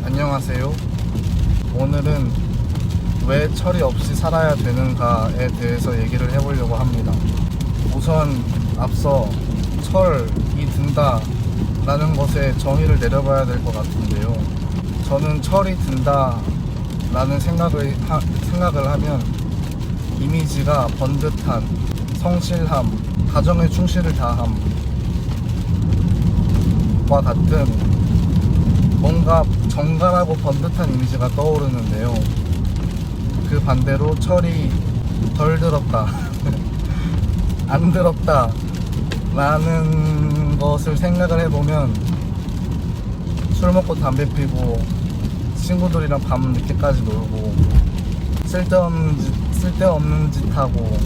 안녕하세요. 오늘은 왜 철이 없이 살아야 되는가에 대해서 얘기를 해보려고 합니다. 우선 앞서 철이 든다 라는 것에 정의를 내려봐야 될 것 같은데요. 저는 철이 든다 라는 생각을 하면 이미지가 번듯한, 성실함, 가정의 충실을 다함과 같은 뭔가 정갈하고 번듯한 이미지가 떠오르는데요. 그 반대로 철이 덜 들었다 안 들었다 라는 것을 생각을 해보면 술 먹고 담배 피고 친구들이랑 밤 늦게까지 놀고 쓸데없는 짓 하고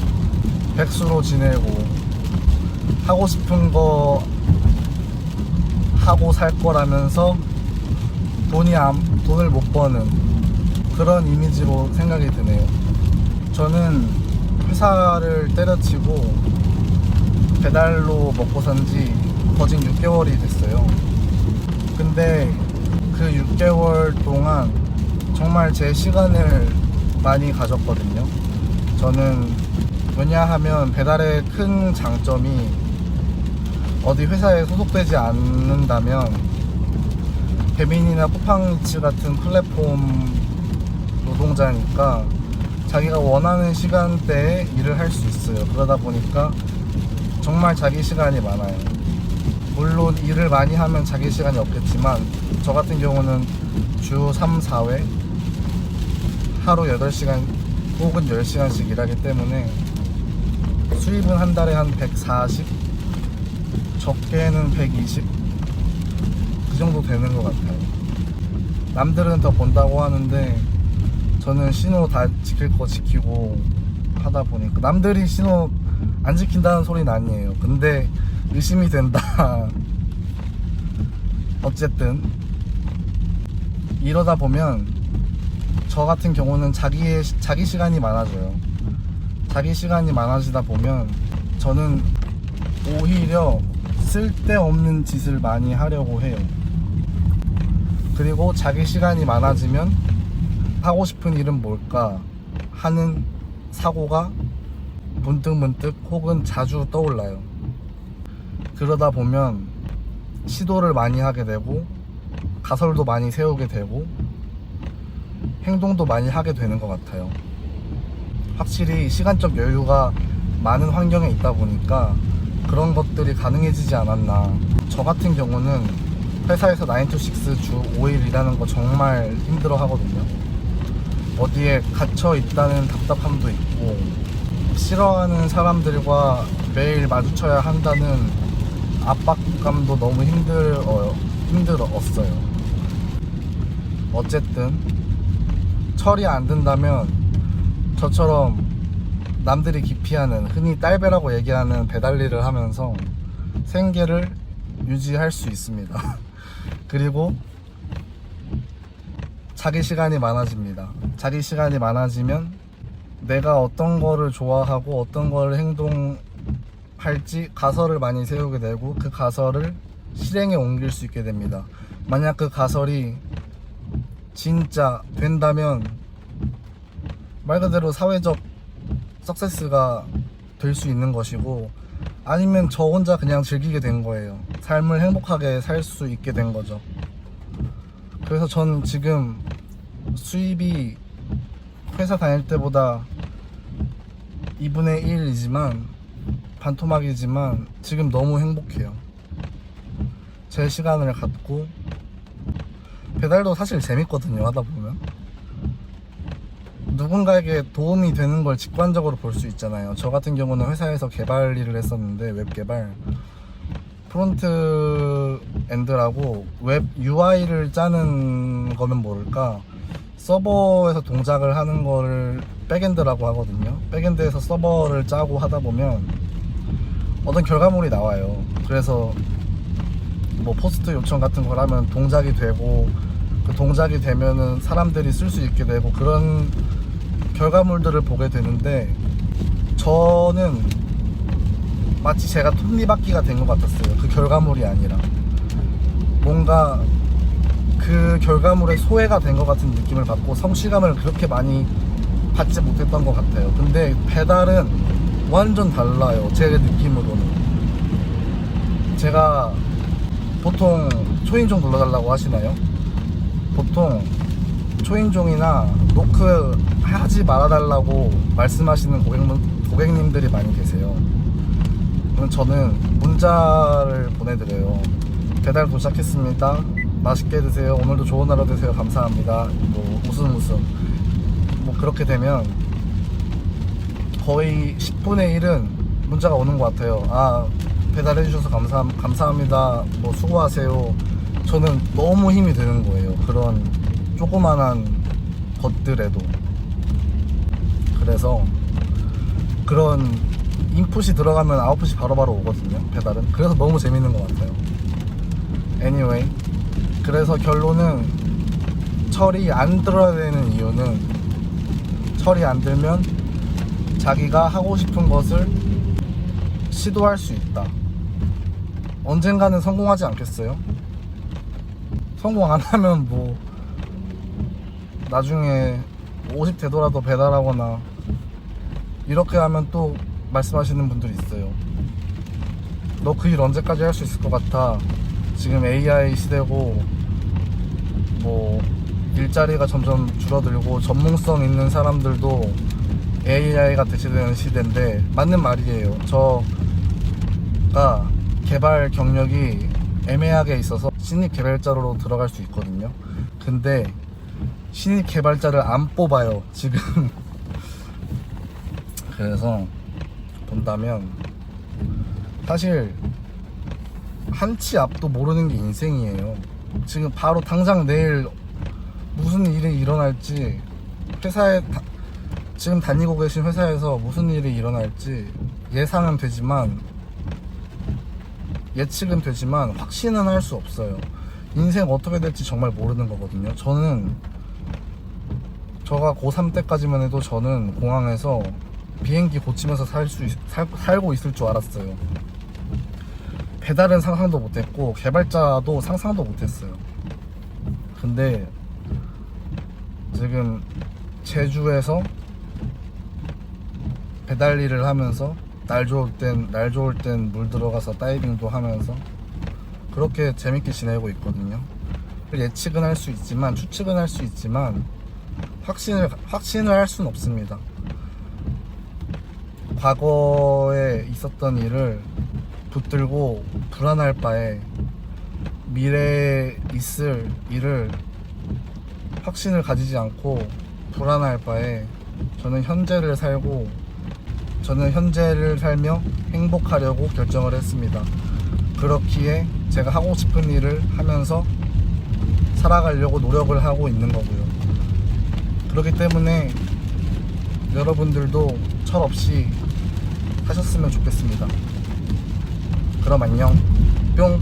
백수로 지내고 하고 싶은 거 하고 살 거라면서 돈을 못 버는 그런 이미지로 생각이 드네요. 저는 회사를 때려치고 배달로 먹고 산지 거진 6개월이 됐어요. 근데 그 6개월 동안 정말 제 시간을 많이 가졌거든요. 저는 왜냐하면 배달의 큰 장점이 어디 회사에 소속되지 않는다면 배민이나 쿠팡이츠 같은 플랫폼 노동자니까 자기가 원하는 시간대에 일을 할 수 있어요. 그러다 보니까 정말 자기 시간이 많아요. 물론 일을 많이 하면 자기 시간이 없겠지만 저 같은 경우는 주 3, 4회 하루 8시간 혹은 10시간씩 일하기 때문에 수입은 한 달에 한 140, 적게는 120 그 정도 되는 것 같아요. 남들은 더 번다고 하는데 저는 신호 다 지킬 거 지키고 하다 보니까, 남들이 신호 안 지킨다는 소리는 아니에요. 근데 의심이 된다 어쨌든 이러다 보면 저 같은 경우는 자기 시간이 많아져요. 자기 시간이 많아지다 보면 저는 오히려 쓸데없는 짓을 많이 하려고 해요. 그리고 자기 시간이 많아지면 하고 싶은 일은 뭘까 하는 사고가 문득 혹은 자주 떠올라요. 그러다 보면 시도를 많이 하게 되고 가설도 많이 세우게 되고 행동도 많이 하게 되는 것 같아요. 확실히 시간적 여유가 많은 환경에 있다 보니까 그런 것들이 가능해지지 않았나. 저 같은 경우는 회사에서 9to6 주 5일 일하는 거 정말 힘들어 하거든요. 어디에 갇혀 있다는 답답함도 있고 싫어하는 사람들과 매일 마주쳐야 한다는 압박감도 너무 힘들었어요. 어쨌든 철이 안 든다면 저처럼 남들이 기피하는, 흔히 딸배라고 얘기하는 배달 일을 하면서 생계를 유지할 수 있습니다. 그리고 자기 시간이 많아집니다. 자기 시간이 많아지면 내가 어떤 거를 좋아하고 어떤 거를 행동할지 가설을 많이 세우게 되고 그 가설을 실행에 옮길 수 있게 됩니다. 만약 그 가설이 진짜 된다면 말 그대로 사회적 석세스가 될 수 있는 것이고, 아니면 저 혼자 그냥 즐기게 된 거예요. 삶을 행복하게 살 수 있게 된 거죠. 그래서 전 지금 수입이 회사 다닐 때보다 2분의 1이지만 반토막이지만 지금 너무 행복해요. 제 시간을 갖고, 배달도 사실 재밌거든요. 하다 보면 누군가에게 도움이 되는 걸 직관적으로 볼 수 있잖아요. 저 같은 경우는 회사에서 개발 일을 했었는데, 웹 개발, 프론트 엔드라고 웹 UI를 짜는 거면 모를까 서버에서 동작을 하는 거를 백엔드라고 하거든요. 백엔드에서 서버를 짜고 하다 보면 어떤 결과물이 나와요. 그래서 뭐 포스트 요청 같은 걸 하면 동작이 되고, 그 동작이 되면은 사람들이 쓸 수 있게 되고, 그런 결과물들을 보게 되는데 저는 마치 제가 톱니바퀴가 된 것 같았어요. 그 결과물이 아니라 뭔가 그 그 결과물에 소외가 된 것 같은 느낌을 받고 성취감을 그렇게 많이 받지 못했던 것 같아요. 근데 배달은 완전 달라요. 제 느낌으로는. 제가 보통 초인종 눌러달라고 하시나요? 보통 초인종이나 노크 하지 말아달라고 말씀하시는 고객님들이 많이 계세요. 그럼 저는 문자를 보내드려요. 배달 도착했습니다. 맛있게 드세요. 오늘도 좋은 하루 되세요. 감사합니다. 뭐 웃음 뭐 그렇게 되면 거의 10분의 1은 문자가 오는 것 같아요. 아, 배달해 주셔서 감사합니다. 뭐 수고하세요. 저는 너무 힘이 드는 거예요. 그런 조그만한 것들에도. 그래서 그런 인풋이 들어가면 아웃풋이 바로바로 오거든요. 배달은. 그래서 너무 재밌는 것 같아요. anyway, 그래서 결론은 철이 안 들어야 되는 이유는, 철이 안 들면 자기가 하고 싶은 것을 시도할 수 있다. 언젠가는 성공하지 않겠어요? 성공 안 하면 뭐 나중에 50 되더라도 배달하거나 이렇게 하면 또 말씀하시는 분들이 있어요. 너 그 일 언제까지 할 수 있을 것 같아? 지금 AI 시대고 뭐 일자리가 점점 줄어들고 전문성 있는 사람들도 AI가 대체되는 시대인데, 맞는 말이에요. 저가 개발 경력이 애매하게 있어서 신입 개발자로 들어갈 수 있거든요. 근데 신입 개발자를 안 뽑아요 지금. 그래서 본다면 사실 한치 앞도 모르는 게 인생이에요. 지금 바로 당장 내일 무슨 일이 일어날지, 회사에 지금 다니고 계신 회사에서 무슨 일이 일어날지 예상은 되지만, 예측은 되지만 확신은 할 수 없어요. 인생 어떻게 될지 정말 모르는 거거든요. 저가 고3 때까지만 해도 저는 공항에서 비행기 고치면서 살고 있을 줄 알았어요. 배달은 상상도 못했고 개발자도 상상도 못했어요. 근데 지금 제주에서 배달 일을 하면서 날 좋을 땐 물 들어가서 다이빙도 하면서 그렇게 재밌게 지내고 있거든요. 예측은 할 수 있지만, 추측은 할 수 있지만 확신을 할 수는 없습니다. 과거에 있었던 일을 붙들고 불안할 바에 미래에 있을 일을 확신을 가지지 않고 불안할 바에 저는 현재를 살며 행복하려고 결정을 했습니다. 그렇기에 제가 하고 싶은 일을 하면서 살아가려고 노력을 하고 있는 거고요. 그렇기 때문에 여러분들도 철없이 하셨으면 좋겠습니다. 그럼 안녕. 뿅.